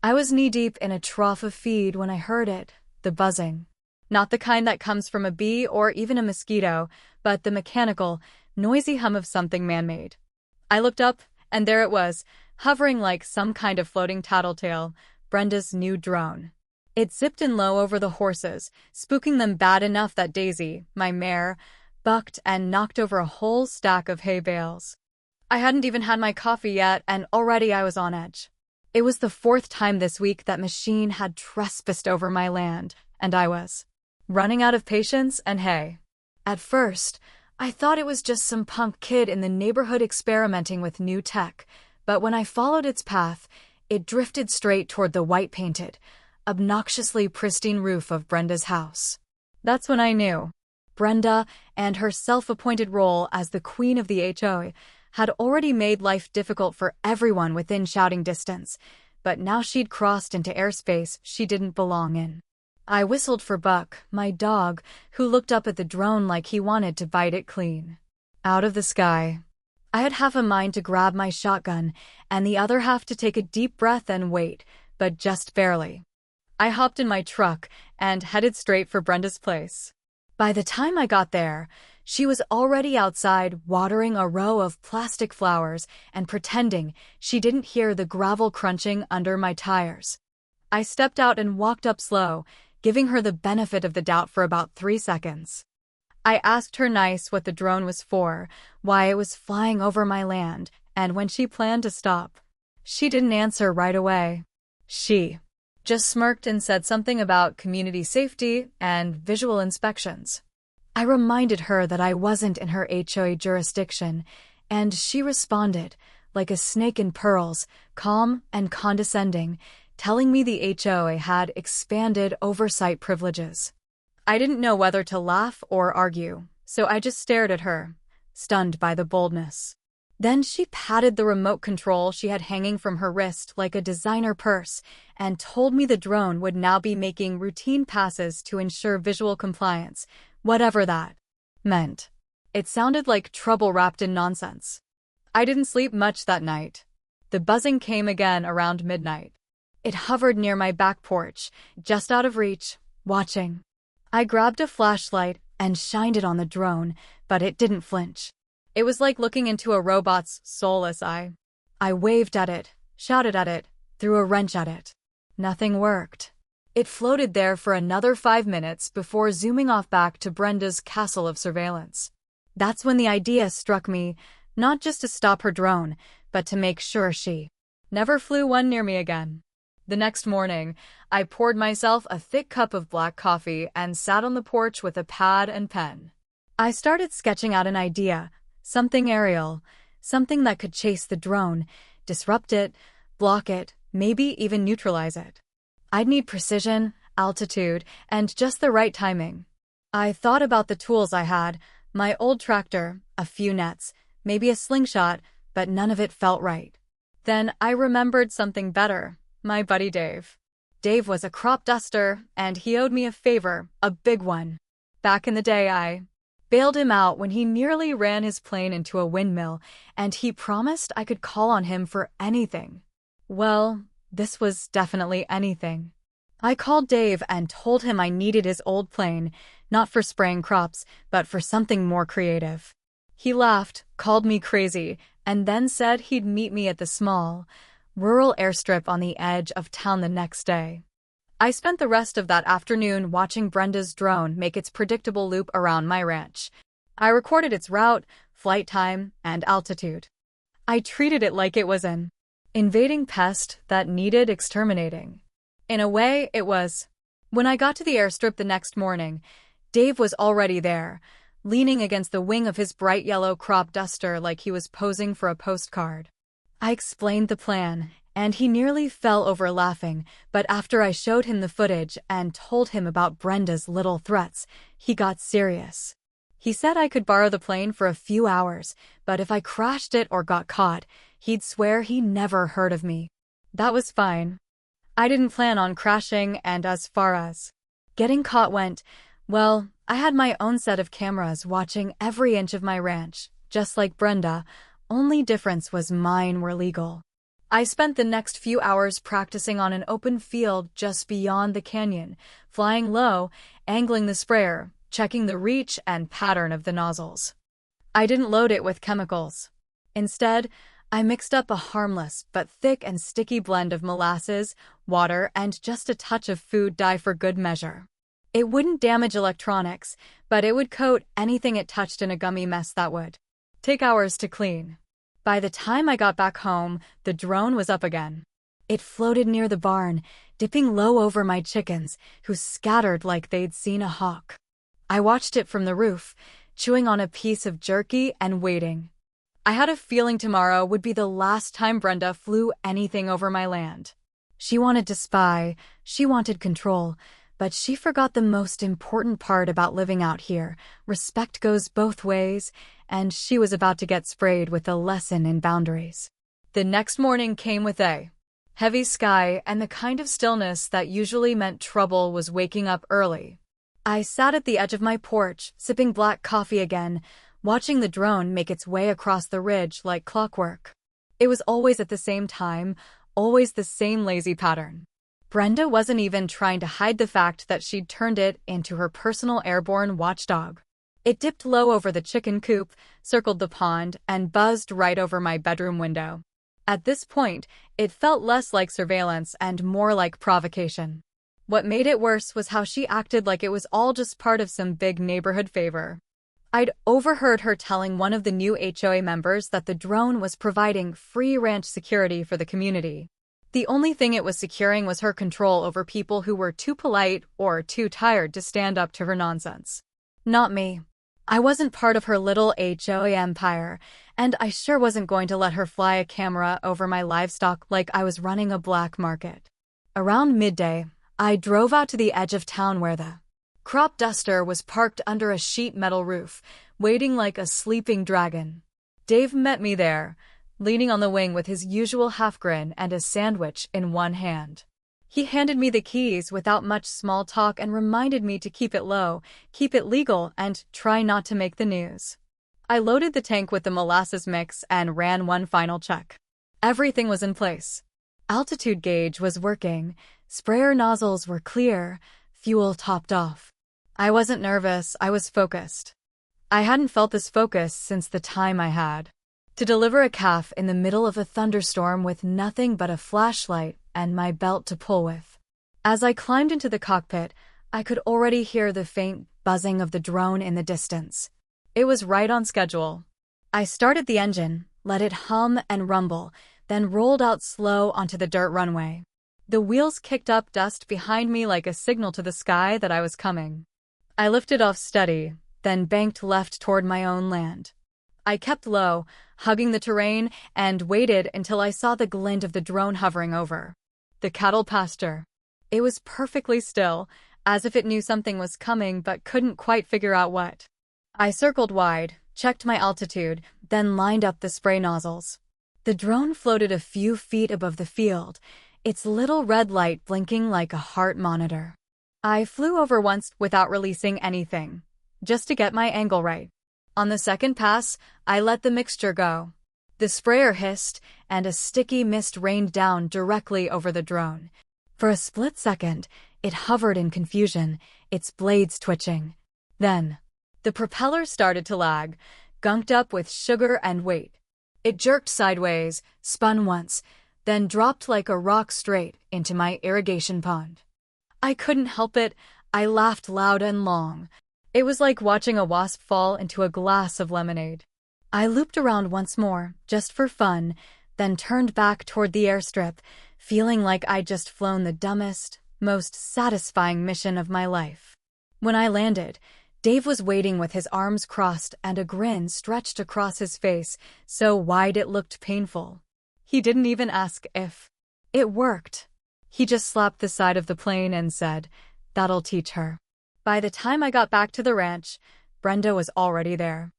I was knee-deep in a trough of feed when I heard it, the buzzing. Not the kind that comes from a bee or even a mosquito, but the mechanical, noisy hum of something man-made. I looked up, and there it was, hovering like some kind of floating tattletale, Brenda's new drone. It zipped in low over the horses, spooking them bad enough that Daisy, my mare, bucked and knocked over a whole stack of hay bales. I hadn't even had my coffee yet, and already I was on edge. It was the fourth time this week that machine had trespassed over my land, and I was running out of patience and hay. At first, I thought it was just some punk kid in the neighborhood experimenting with new tech, but when I followed its path, it drifted straight toward the white-painted, obnoxiously pristine roof of Brenda's house. That's when I knew. Brenda and her self-appointed role as the queen of the HOA had already made life difficult for everyone within shouting distance, but now she'd crossed into airspace she didn't belong in. I whistled for Buck, my dog, who looked up at the drone like he wanted to bite it clean. Out of the sky. I had half a mind to grab my shotgun, and the other half to take a deep breath and wait, but just barely. I hopped in my truck and headed straight for Brenda's place. By the time I got there, she was already outside watering a row of plastic flowers and pretending she didn't hear the gravel crunching under my tires. I stepped out and walked up slow, giving her the benefit of the doubt for about 3 seconds. I asked her nice what the drone was for, why it was flying over my land, and when she planned to stop. She didn't answer right away. She just smirked and said something about community safety and visual inspections. I reminded her that I wasn't in her HOA jurisdiction, and she responded, like a snake in pearls, calm and condescending, telling me the HOA had expanded oversight privileges. I didn't know whether to laugh or argue, so I just stared at her, stunned by the boldness. Then she patted the remote control she had hanging from her wrist like a designer purse and told me the drone would now be making routine passes to ensure visual compliance, whatever that meant. It sounded like trouble wrapped in nonsense. I didn't sleep much that night. The buzzing came again around midnight. It hovered near my back porch, just out of reach, watching. I grabbed a flashlight and shined it on the drone, but it didn't flinch. It was like looking into a robot's soulless eye. I waved at it, shouted at it, threw a wrench at it. Nothing worked. It floated there for another 5 minutes before zooming off back to Brenda's castle of surveillance. That's when the idea struck me, not just to stop her drone, but to make sure she never flew one near me again. The next morning, I poured myself a thick cup of black coffee and sat on the porch with a pad and pen. I started sketching out an idea, something aerial, something that could chase the drone, disrupt it, block it, maybe even neutralize it. I'd need precision, altitude, and just the right timing. I thought about the tools I had, my old tractor, a few nets, maybe a slingshot, but none of it felt right. Then I remembered something better, my buddy Dave. Dave was a crop duster, and he owed me a favor, a big one. Back in the day I bailed him out when he nearly ran his plane into a windmill, and he promised I could call on him for anything. Well, this was definitely anything. I called Dave and told him I needed his old plane, not for spraying crops, but for something more creative. He laughed, called me crazy, and then said he'd meet me at the small, rural airstrip on the edge of town the next day. I spent the rest of that afternoon watching Brenda's drone make its predictable loop around my ranch. I recorded its route, flight time, and altitude. I treated it like it was an invading pest that needed exterminating. In a way, it was. When I got to the airstrip the next morning, Dave was already there, leaning against the wing of his bright yellow crop duster like he was posing for a postcard. I explained the plan, and he nearly fell over laughing, but after I showed him the footage and told him about Brenda's little threats, he got serious. He said I could borrow the plane for a few hours, but if I crashed it or got caught, he'd swear he never heard of me. That was fine. I didn't plan on crashing, and as far as getting caught went, well, I had my own set of cameras watching every inch of my ranch, just like Brenda, only difference was mine were legal. I spent the next few hours practicing on an open field just beyond the canyon, flying low, angling the sprayer, checking the reach and pattern of the nozzles. I didn't load it with chemicals. Instead, I mixed up a harmless but thick and sticky blend of molasses, water, and just a touch of food dye for good measure. It wouldn't damage electronics, but it would coat anything it touched in a gummy mess that would take hours to clean. By the time I got back home, the drone was up again. It floated near the barn, dipping low over my chickens, who scattered like they'd seen a hawk. I watched it from the roof, chewing on a piece of jerky and waiting. I had a feeling tomorrow would be the last time Brenda flew anything over my land. She wanted to spy, she wanted control, but she forgot the most important part about living out here. Respect goes both ways, and she was about to get sprayed with a lesson in boundaries. The next morning came with a heavy sky and the kind of stillness that usually meant trouble was waking up early. I sat at the edge of my porch, sipping black coffee again, watching the drone make its way across the ridge like clockwork. It was always at the same time, always the same lazy pattern. Brenda wasn't even trying to hide the fact that she'd turned it into her personal airborne watchdog. It dipped low over the chicken coop, circled the pond, and buzzed right over my bedroom window. At this point, it felt less like surveillance and more like provocation. What made it worse was how she acted like it was all just part of some big neighborhood favor. I'd overheard her telling one of the new HOA members that the drone was providing free ranch security for the community. The only thing it was securing was her control over people who were too polite or too tired to stand up to her nonsense. Not me. I wasn't part of her little HOA empire, and I sure wasn't going to let her fly a camera over my livestock like I was running a black market. Around midday, I drove out to the edge of town where the crop duster was parked under a sheet metal roof, waiting like a sleeping dragon. Dave met me there, leaning on the wing with his usual half-grin and a sandwich in one hand. He handed me the keys without much small talk and reminded me to keep it low, keep it legal, and try not to make the news. I loaded the tank with the molasses mix and ran one final check. Everything was in place. Altitude gauge was working, sprayer nozzles were clear, fuel topped off. I wasn't nervous, I was focused. I hadn't felt this focus since the time I had to deliver a calf in the middle of a thunderstorm with nothing but a flashlight and my belt to pull with. As I climbed into the cockpit, I could already hear the faint buzzing of the drone in the distance. It was right on schedule. I started the engine, let it hum and rumble, then rolled out slow onto the dirt runway. The wheels kicked up dust behind me like a signal to the sky that I was coming. I lifted off steady, then banked left toward my own land. I kept low, hugging the terrain, and waited until I saw the glint of the drone hovering over the cattle pasture. It was perfectly still, as if it knew something was coming but couldn't quite figure out what. I circled wide, checked my altitude, then lined up the spray nozzles. The drone floated a few feet above the field, its little red light blinking like a heart monitor. I flew over once without releasing anything, just to get my angle right. On the second pass, I let the mixture go. The sprayer hissed, and a sticky mist rained down directly over the drone. For a split second, it hovered in confusion, its blades twitching. Then, the propeller started to lag, gunked up with sugar and weight. It jerked sideways, spun once, then dropped like a rock straight into my irrigation pond. I couldn't help it, I laughed loud and long. It was like watching a wasp fall into a glass of lemonade. I looped around once more, just for fun, then turned back toward the airstrip, feeling like I'd just flown the dumbest, most satisfying mission of my life. When I landed, Dave was waiting with his arms crossed and a grin stretched across his face, so wide it looked painful. He didn't even ask if it worked. He just slapped the side of the plane and said, "That'll teach her." By the time I got back to the ranch, Brenda was already there.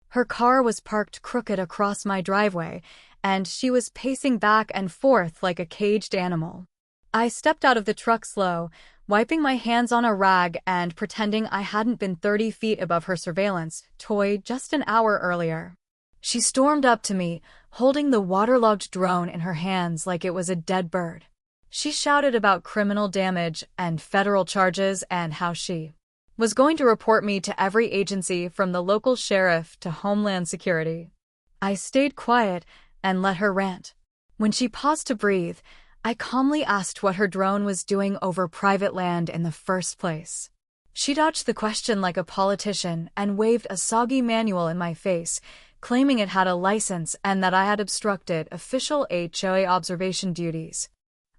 Her car was parked crooked across my driveway, and she was pacing back and forth like a caged animal. I stepped out of the truck slow, wiping my hands on a rag and pretending I hadn't been 30 feet above her surveillance toy just an hour earlier. She stormed up to me, holding the waterlogged drone in her hands like it was a dead bird. She shouted about criminal damage and federal charges and how she was going to report me to every agency from the local sheriff to Homeland Security. I stayed quiet and let her rant. When she paused to breathe, I calmly asked what her drone was doing over private land in the first place. She dodged the question like a politician and waved a soggy manual in my face, claiming it had a license and that I had obstructed official HOA observation duties.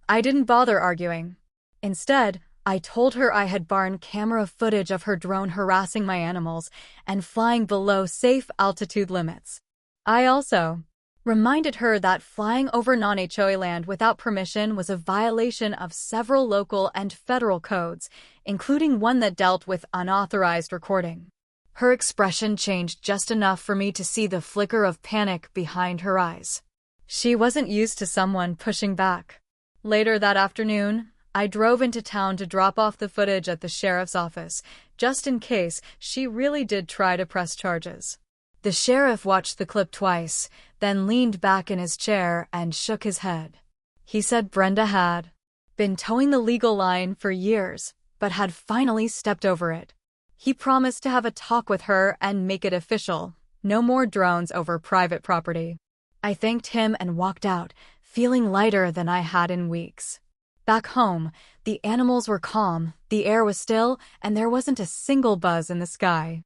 I didn't bother arguing. Instead, I told her I had barn camera footage of her drone harassing my animals and flying below safe altitude limits. I also reminded her that flying over non-HOA land without permission was a violation of several local and federal codes, including one that dealt with unauthorized recording. Her expression changed just enough for me to see the flicker of panic behind her eyes. She wasn't used to someone pushing back. Later that afternoon, I drove into town to drop off the footage at the sheriff's office, just in case she really did try to press charges. The sheriff watched the clip twice, then leaned back in his chair and shook his head. He said Brenda had been towing the legal line for years, but had finally stepped over it. He promised to have a talk with her and make it official. No more drones over private property. I thanked him and walked out, feeling lighter than I had in weeks. Back home, the animals were calm, the air was still, and there wasn't a single buzz in the sky.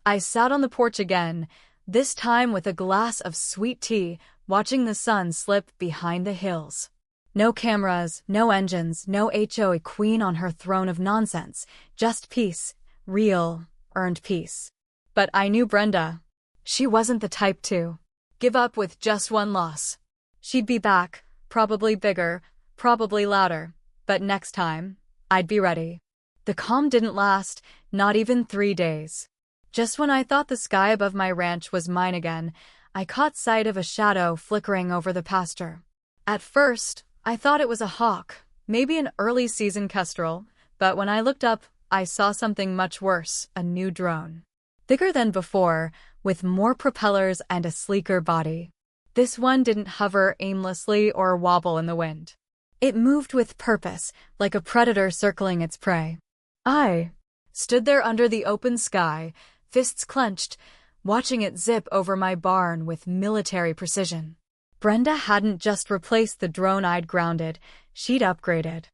I sat on the porch again, this time with a glass of sweet tea, watching the sun slip behind the hills. No cameras, no engines, no HOA queen on her throne of nonsense, just peace, real, earned peace. But I knew Brenda. She wasn't the type to give up with just one loss. She'd be back, probably bigger, probably louder, but next time, I'd be ready. The calm didn't last, not even 3 days. Just when I thought the sky above my ranch was mine again, I caught sight of a shadow flickering over the pasture. At first, I thought it was a hawk, maybe an early-season kestrel, but when I looked up, I saw something much worse, a new drone. Bigger than before, with more propellers and a sleeker body. This one didn't hover aimlessly or wobble in the wind. It moved with purpose, like a predator circling its prey. I stood there under the open sky, fists clenched, watching it zip over my barn with military precision. Brenda hadn't just replaced the drone I'd grounded, she'd upgraded.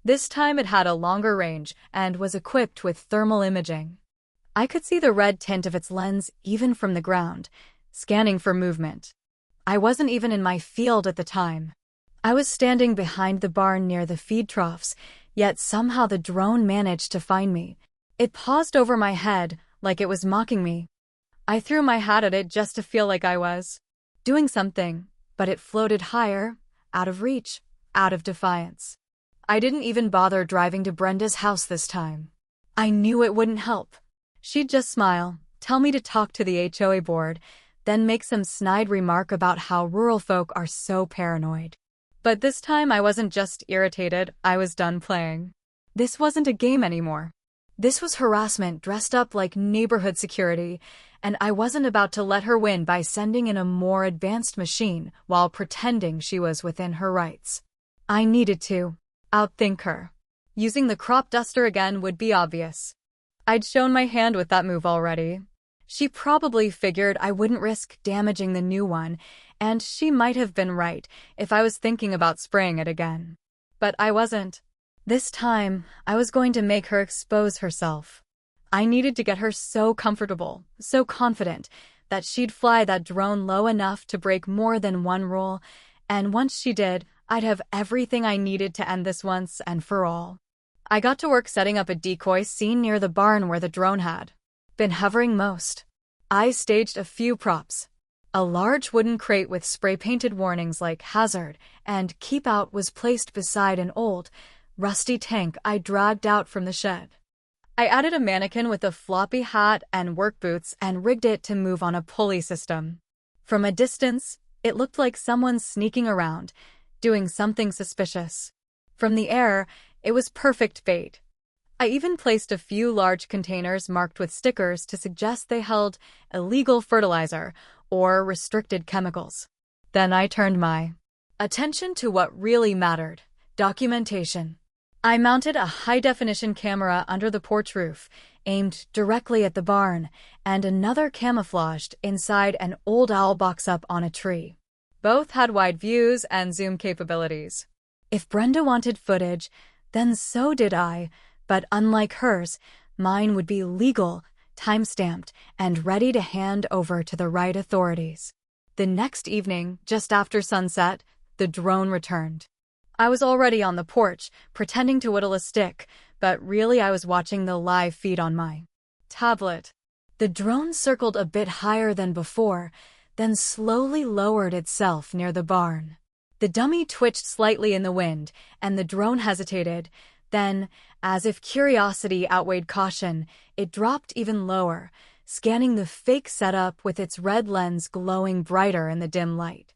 This time it had a longer range and was equipped with thermal imaging. I could see the red tint of its lens even from the ground, scanning for movement. I wasn't even in my field at the time. I was standing behind the barn near the feed troughs, yet somehow the drone managed to find me. It paused over my head, like it was mocking me. I threw my hat at it just to feel like I was doing something, but it floated higher, out of reach, out of defiance. I didn't even bother driving to Brenda's house this time. I knew it wouldn't help. She'd just smile, tell me to talk to the HOA board, then make some snide remark about how rural folk are so paranoid. But this time I wasn't just irritated, I was done playing. This wasn't a game anymore. This was harassment dressed up like neighborhood security, and I wasn't about to let her win by sending in a more advanced machine while pretending she was within her rights. I needed to outthink her. Using the crop duster again would be obvious. I'd shown my hand with that move already. She probably figured I wouldn't risk damaging the new one, and she might have been right if I was thinking about spraying it again. But I wasn't. This time, I was going to make her expose herself. I needed to get her so comfortable, so confident, that she'd fly that drone low enough to break more than one rule, and once she did, I'd have everything I needed to end this once and for all. I got to work setting up a decoy scene near the barn where the drone had been hovering most. I staged a few props. A large wooden crate with spray-painted warnings like hazard and keep out was placed beside an old, rusty tank I dragged out from the shed. I added a mannequin with a floppy hat and work boots and rigged it to move on a pulley system. From a distance, it looked like someone sneaking around, doing something suspicious. From the air, it was perfect bait. I even placed a few large containers marked with stickers to suggest they held illegal fertilizer or restricted chemicals. Then I turned my attention to what really mattered: documentation. I mounted a high-definition camera under the porch roof, aimed directly at the barn, and another camouflaged inside an old owl box up on a tree. Both had wide views and zoom capabilities. If Brenda wanted footage, then so did I, but unlike hers, mine would be legal, time-stamped, and ready to hand over to the right authorities. The next evening, just after sunset, the drone returned. I was already on the porch, pretending to whittle a stick, but really I was watching the live feed on my tablet. The drone circled a bit higher than before, then slowly lowered itself near the barn. The dummy twitched slightly in the wind, and the drone hesitated. Then, as if curiosity outweighed caution, it dropped even lower, scanning the fake setup with its red lens glowing brighter in the dim light.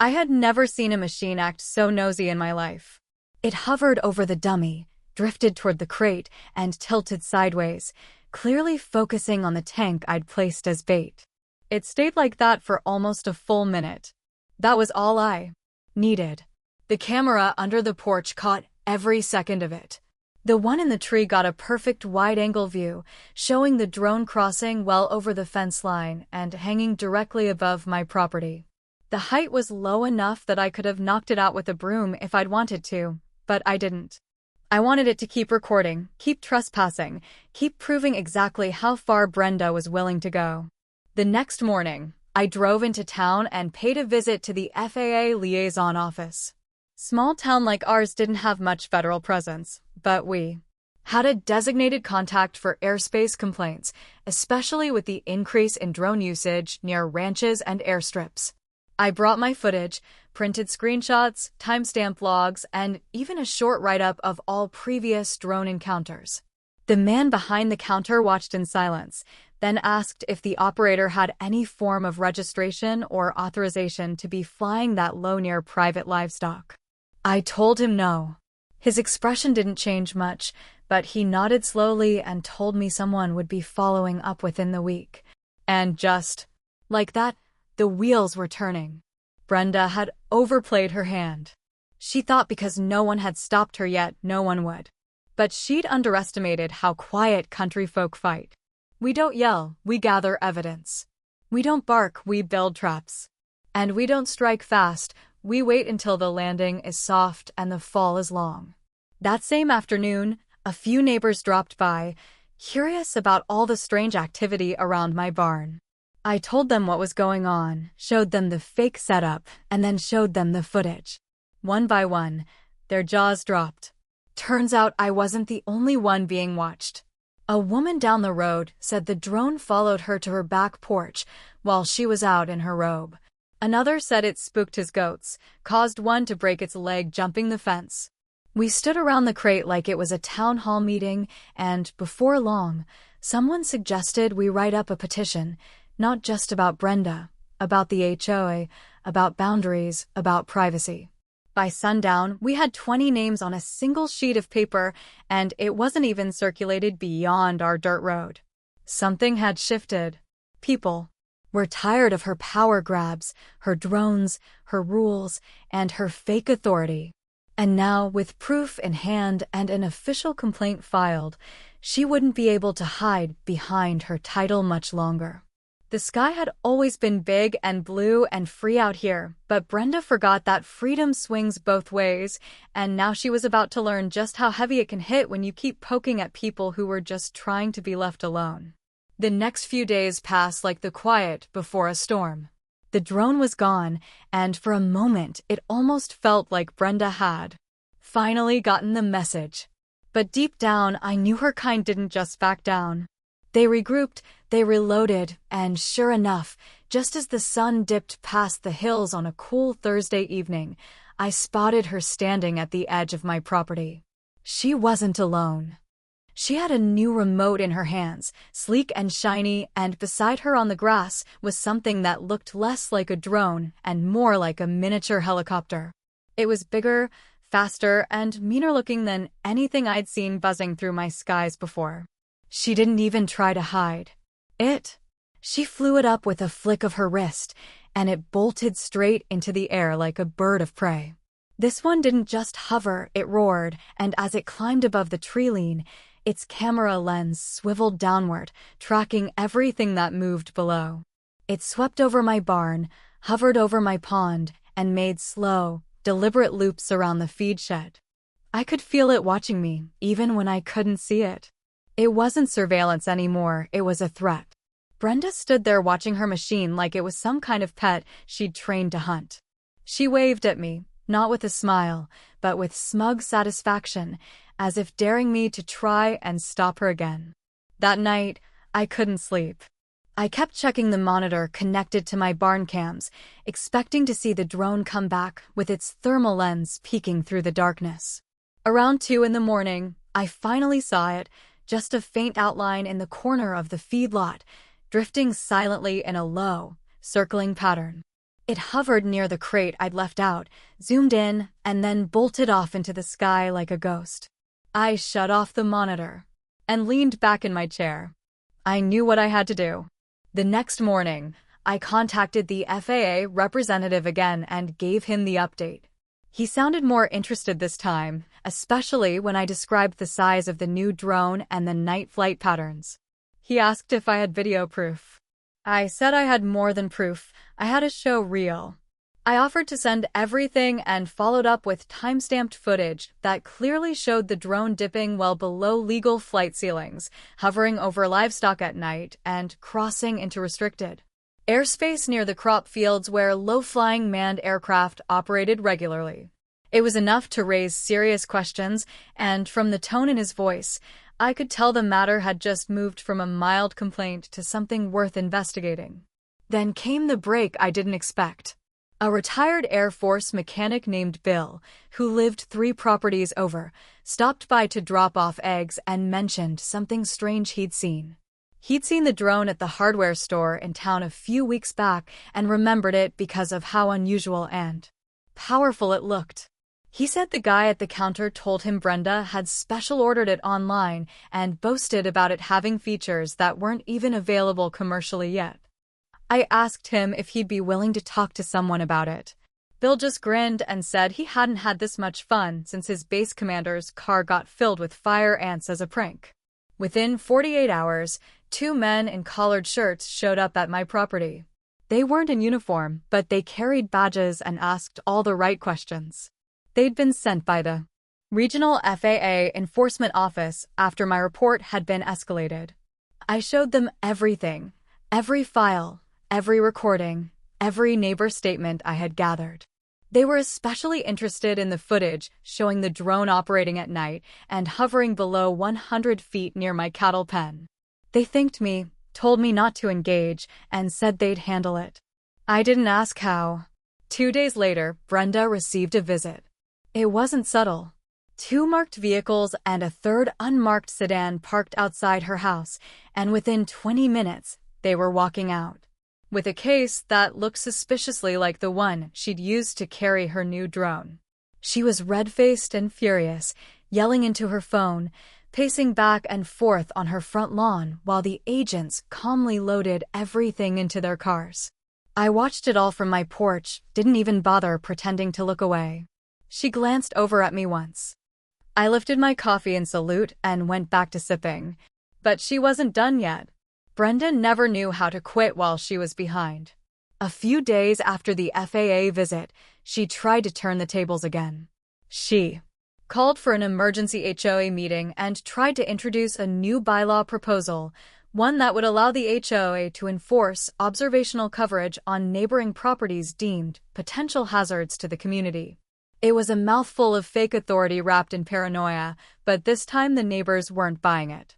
I had never seen a machine act so nosy in my life. It hovered over the dummy, drifted toward the crate, and tilted sideways, clearly focusing on the tank I'd placed as bait. It stayed like that for almost a full minute. That was all I needed. The camera under the porch caught every second of it. The one in the tree got a perfect wide-angle view, showing the drone crossing well over the fence line and hanging directly above my property. The height was low enough that I could have knocked it out with a broom if I'd wanted to, but I didn't. I wanted it to keep recording, keep trespassing, keep proving exactly how far Brenda was willing to go. The next morning, I drove into town and paid a visit to the FAA liaison office. Small town like ours didn't have much federal presence, but we had a designated contact for airspace complaints, especially with the increase in drone usage near ranches and airstrips. I brought my footage, printed screenshots, timestamp logs, and even a short write-up of all previous drone encounters. The man behind the counter watched in silence, then asked if the operator had any form of registration or authorization to be flying that low near private livestock. I told him no. His expression didn't change much, but he nodded slowly and told me someone would be following up within the week. And just like that, the wheels were turning. Brenda had overplayed her hand. She thought because no one had stopped her yet, no one would. But she'd underestimated how quiet country folk fight. We don't yell, we gather evidence. We don't bark, we build traps. And we don't strike fast, we wait until the landing is soft and the fall is long. That same afternoon, a few neighbors dropped by, curious about all the strange activity around my barn. I told them what was going on, showed them the fake setup, and then showed them the footage. One by one, their jaws dropped. Turns out I wasn't the only one being watched. A woman down the road said the drone followed her to her back porch while she was out in her robe. Another said it spooked his goats, caused one to break its leg jumping the fence. We stood around the crate like it was a town hall meeting, and before long, someone suggested we write up a petition, not just about Brenda, about the HOA, about boundaries, about privacy. By sundown, we had 20 names on a single sheet of paper, and it wasn't even circulated beyond our dirt road. Something had shifted. People were tired of her power grabs, her drones, her rules, and her fake authority. And now, with proof in hand and an official complaint filed, she wouldn't be able to hide behind her title much longer. The sky had always been big and blue and free out here, but Brenda forgot that freedom swings both ways, and now she was about to learn just how heavy it can hit when you keep poking at people who were just trying to be left alone. The next few days passed like the quiet before a storm. The drone was gone, and for a moment it almost felt like Brenda had finally gotten the message. But deep down, I knew her kind didn't just back down. They regrouped, they reloaded, and sure enough, just as the sun dipped past the hills on a cool Thursday evening, I spotted her standing at the edge of my property. She wasn't alone. She had a new remote in her hands, sleek and shiny, and beside her on the grass was something that looked less like a drone and more like a miniature helicopter. It was bigger, faster, and meaner looking than anything I'd seen buzzing through my skies before. She didn't even try to hide. It She flew it up with a flick of her wrist, and it bolted straight into the air like a bird of prey. This one didn't just hover, it roared, and as it climbed above the tree line, its camera lens swiveled downward, tracking everything that moved below. It swept over my barn, hovered over my pond, and made slow, deliberate loops around the feed shed. I could feel it watching me, even when I couldn't see it. It wasn't surveillance anymore, it was a threat. Brenda stood there watching her machine like it was some kind of pet she'd trained to hunt. She waved at me, not with a smile, but with smug satisfaction, as if daring me to try and stop her again. That night, I couldn't sleep. I kept checking the monitor connected to my barn cams, expecting to see the drone come back with its thermal lens peeking through the darkness. Around 2 in the morning, I finally saw it, just a faint outline in the corner of the feedlot, drifting silently in a low, circling pattern. It hovered near the crate I'd left out, zoomed in, and then bolted off into the sky like a ghost. I shut off the monitor and leaned back in my chair. I knew what I had to do. The next morning, I contacted the FAA representative again and gave him the update. He sounded more interested this time, especially when I described the size of the new drone and the night flight patterns. He asked if I had video proof. I said I had more than proof, I had a show reel. I offered to send everything and followed up with time-stamped footage that clearly showed the drone dipping well below legal flight ceilings, hovering over livestock at night, and crossing into restricted airspace near the crop fields where low-flying manned aircraft operated regularly. It was enough to raise serious questions, and from the tone in his voice, I could tell the matter had just moved from a mild complaint to something worth investigating. Then came the break I didn't expect. A retired Air Force mechanic named Bill, who lived 3 properties over, stopped by to drop off eggs and mentioned something strange he'd seen. He'd seen the drone at the hardware store in town a few weeks back and remembered it because of how unusual and powerful it looked. He said the guy at the counter told him Brenda had special ordered it online and boasted about it having features that weren't even available commercially yet. I asked him if he'd be willing to talk to someone about it. Bill just grinned and said he hadn't had this much fun since his base commander's car got filled with fire ants as a prank. Within 48 hours, 2 men in collared shirts showed up at my property. They weren't in uniform, but they carried badges and asked all the right questions. They'd been sent by the regional FAA enforcement office after my report had been escalated. I showed them everything, every file, every recording, every neighbor statement I had gathered. They were especially interested in the footage showing the drone operating at night and hovering below 100 feet near my cattle pen. They thanked me, told me not to engage, and said they'd handle it. I didn't ask how. 2 days later, Brenda received a visit. It wasn't subtle. 2 marked vehicles and a 3rd unmarked sedan parked outside her house, and within 20 minutes, they were walking out with a case that looked suspiciously like the one she'd used to carry her new drone. She was red-faced and furious, yelling into her phone, pacing back and forth on her front lawn while the agents calmly loaded everything into their cars. I watched it all from my porch, didn't even bother pretending to look away. She glanced over at me once. I lifted my coffee in salute and went back to sipping. But she wasn't done yet. Brenda never knew how to quit while she was behind. A few days after the FAA visit, she tried to turn the tables again. She called for an emergency HOA meeting and tried to introduce a new bylaw proposal, one that would allow the HOA to enforce observational coverage on neighboring properties deemed potential hazards to the community. It was a mouthful of fake authority wrapped in paranoia, but this time the neighbors weren't buying it.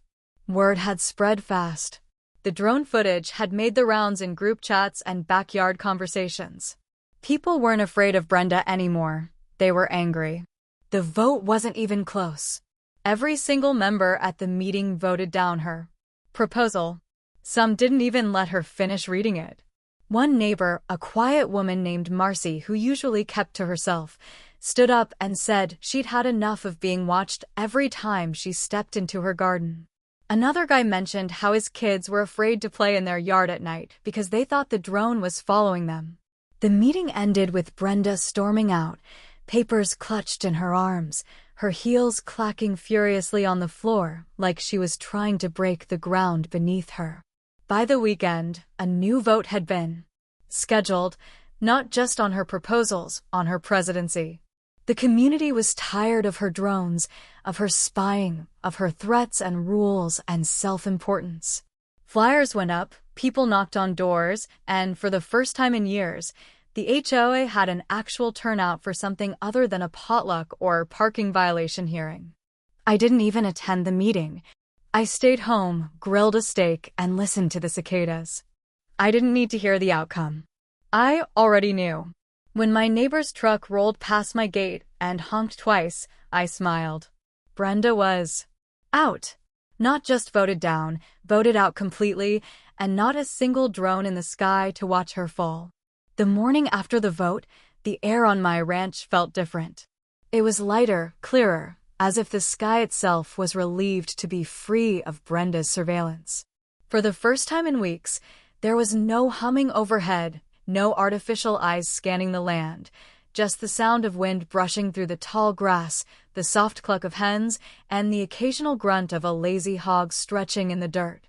Word had spread fast. The drone footage had made the rounds in group chats and backyard conversations. People weren't afraid of Brenda anymore. They were angry. The vote wasn't even close. Every single member at the meeting voted down her proposal. Some didn't even let her finish reading it. One neighbor, a quiet woman named Marcy who usually kept to herself, stood up and said she'd had enough of being watched every time she stepped into her garden. Another guy mentioned how his kids were afraid to play in their yard at night because they thought the drone was following them. The meeting ended with Brenda storming out, papers clutched in her arms, her heels clacking furiously on the floor like she was trying to break the ground beneath her. By the weekend, a new vote had been scheduled, not just on her proposals, on her presidency. The community was tired of her drones, of her spying, of her threats and rules and self-importance. Flyers went up, people knocked on doors, and for the first time in years, the HOA had an actual turnout for something other than a potluck or parking violation hearing. I didn't even attend the meeting. I stayed home, grilled a steak, and listened to the cicadas. I didn't need to hear the outcome. I already knew. When my neighbor's truck rolled past my gate and honked twice, I smiled. Brenda was out. Not just voted down, voted out completely, and not a single drone in the sky to watch her fall. The morning after the vote, the air on my ranch felt different. It was lighter, clearer, as if the sky itself was relieved to be free of Brenda's surveillance. For the first time in weeks, there was no humming overhead, no artificial eyes scanning the land, just the sound of wind brushing through the tall grass, the soft cluck of hens, and the occasional grunt of a lazy hog stretching in the dirt.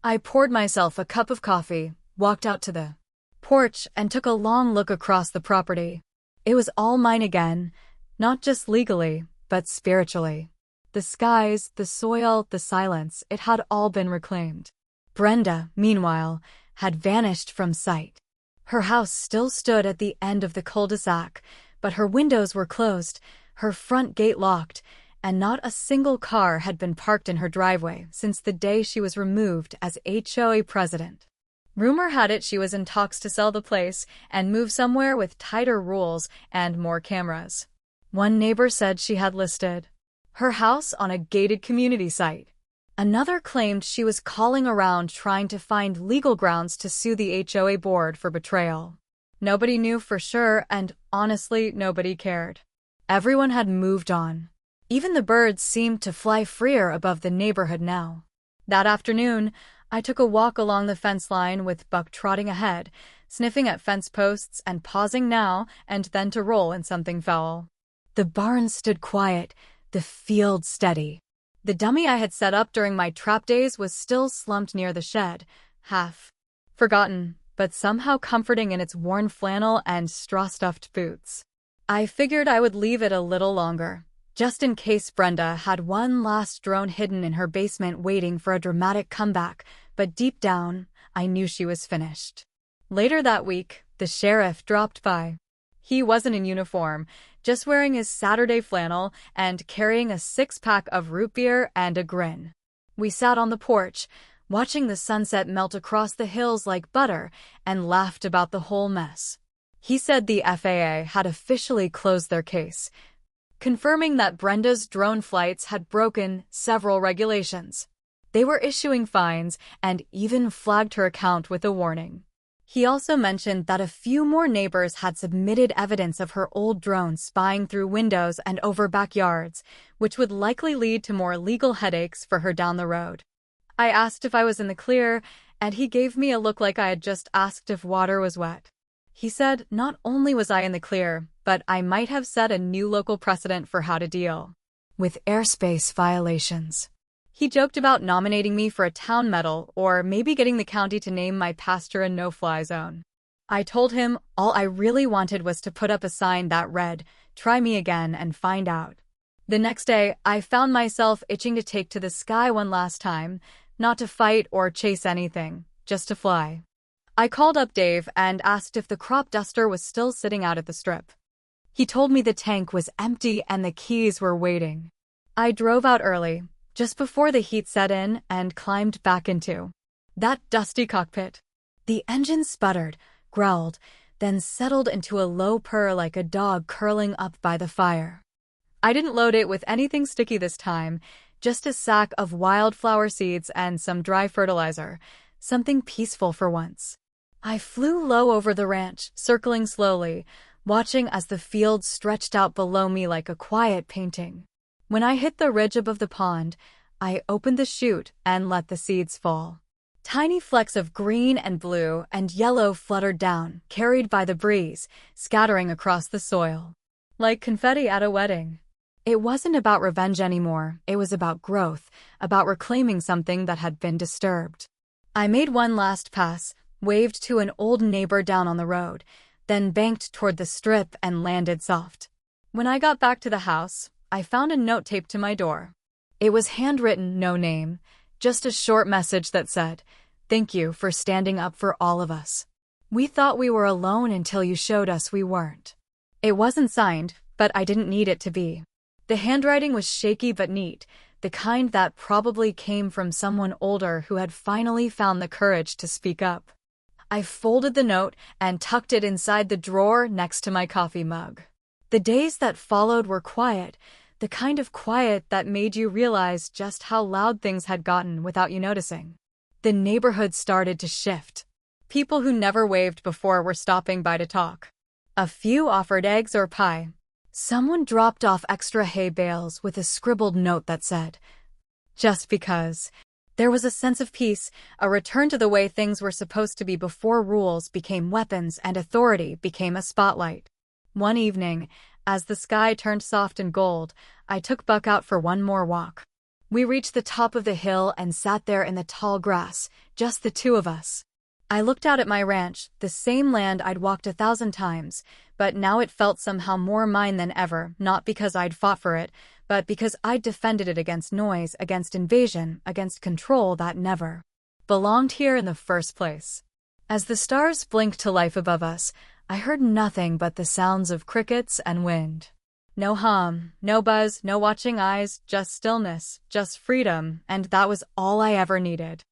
I poured myself a cup of coffee, walked out to the porch, and took a long look across the property. It was all mine again, not just legally, but spiritually. The skies, the soil, the silence, it had all been reclaimed. Brenda, meanwhile, had vanished from sight. Her house still stood at the end of the cul-de-sac, but her windows were closed, her front gate locked, and not a single car had been parked in her driveway since the day she was removed as HOA president. Rumor had it she was in talks to sell the place and move somewhere with tighter rules and more cameras. One neighbor said she had listed her house on a gated community site. Another claimed she was calling around trying to find legal grounds to sue the HOA board for betrayal. Nobody knew for sure, and honestly, nobody cared. Everyone had moved on. Even the birds seemed to fly freer above the neighborhood now. That afternoon, I took a walk along the fence line with Buck trotting ahead, sniffing at fence posts and pausing now and then to roll in something foul. The barn stood quiet, the field steady. The dummy I had set up during my trap days was still slumped near the shed, half forgotten, but somehow comforting in its worn flannel and straw-stuffed boots. I figured I would leave it a little longer, just in case Brenda had one last drone hidden in her basement waiting for a dramatic comeback, but deep down, I knew she was finished. Later that week, the sheriff dropped by. He wasn't in uniform, just wearing his Saturday flannel and carrying a six-pack of root beer and a grin. We sat on the porch, watching the sunset melt across the hills like butter, and laughed about the whole mess. He said the FAA had officially closed their case, confirming that Brenda's drone flights had broken several regulations. They were issuing fines and even flagged her account with a warning. He also mentioned that a few more neighbors had submitted evidence of her old drone spying through windows and over backyards, which would likely lead to more legal headaches for her down the road. I asked if I was in the clear, and he gave me a look like I had just asked if water was wet. He said not only was I in the clear, but I might have set a new local precedent for how to deal with airspace violations. He joked about nominating me for a town medal or maybe getting the county to name my pasture a no-fly zone. I told him all I really wanted was to put up a sign that read, "Try me again and find out." The next day, I found myself itching to take to the sky one last time, not to fight or chase anything, just to fly. I called up Dave and asked if the crop duster was still sitting out at the strip. He told me the tank was empty and the keys were waiting. I drove out early, just before the heat set in, and climbed back into that dusty cockpit. The engine sputtered, growled, then settled into a low purr like a dog curling up by the fire. I didn't load it with anything sticky this time, just a sack of wildflower seeds and some dry fertilizer, something peaceful for once. I flew low over the ranch, circling slowly, watching as the field stretched out below me like a quiet painting. When I hit the ridge above the pond, I opened the chute and let the seeds fall. Tiny flecks of green and blue and yellow fluttered down, carried by the breeze, scattering across the soil. Like confetti at a wedding. It wasn't about revenge anymore, it was about growth, about reclaiming something that had been disturbed. I made one last pass, waved to an old neighbor down on the road, then banked toward the strip and landed soft. When I got back to the house, I found a note taped to my door. It was handwritten, no name, just a short message that said, "Thank you for standing up for all of us. We thought we were alone until you showed us we weren't." It wasn't signed, but I didn't need it to be. The handwriting was shaky but neat, the kind that probably came from someone older who had finally found the courage to speak up. I folded the note and tucked it inside the drawer next to my coffee mug. The days that followed were quiet, the kind of quiet that made you realize just how loud things had gotten without you noticing. The neighborhood started to shift. People who never waved before were stopping by to talk. A few offered eggs or pie. Someone dropped off extra hay bales with a scribbled note that said, "Just because." There was a sense of peace, a return to the way things were supposed to be before rules became weapons and authority became a spotlight. One evening, as the sky turned soft and gold, I took Buck out for one more walk. We reached the top of the hill and sat there in the tall grass, just the two of us. I looked out at my ranch, the same land I'd walked 1,000 times, but now it felt somehow more mine than ever, not because I'd fought for it, but because I'd defended it against noise, against invasion, against control that never belonged here in the first place. As the stars blinked to life above us, I heard nothing but the sounds of crickets and wind. No hum, no buzz, no watching eyes, just stillness, just freedom, and that was all I ever needed.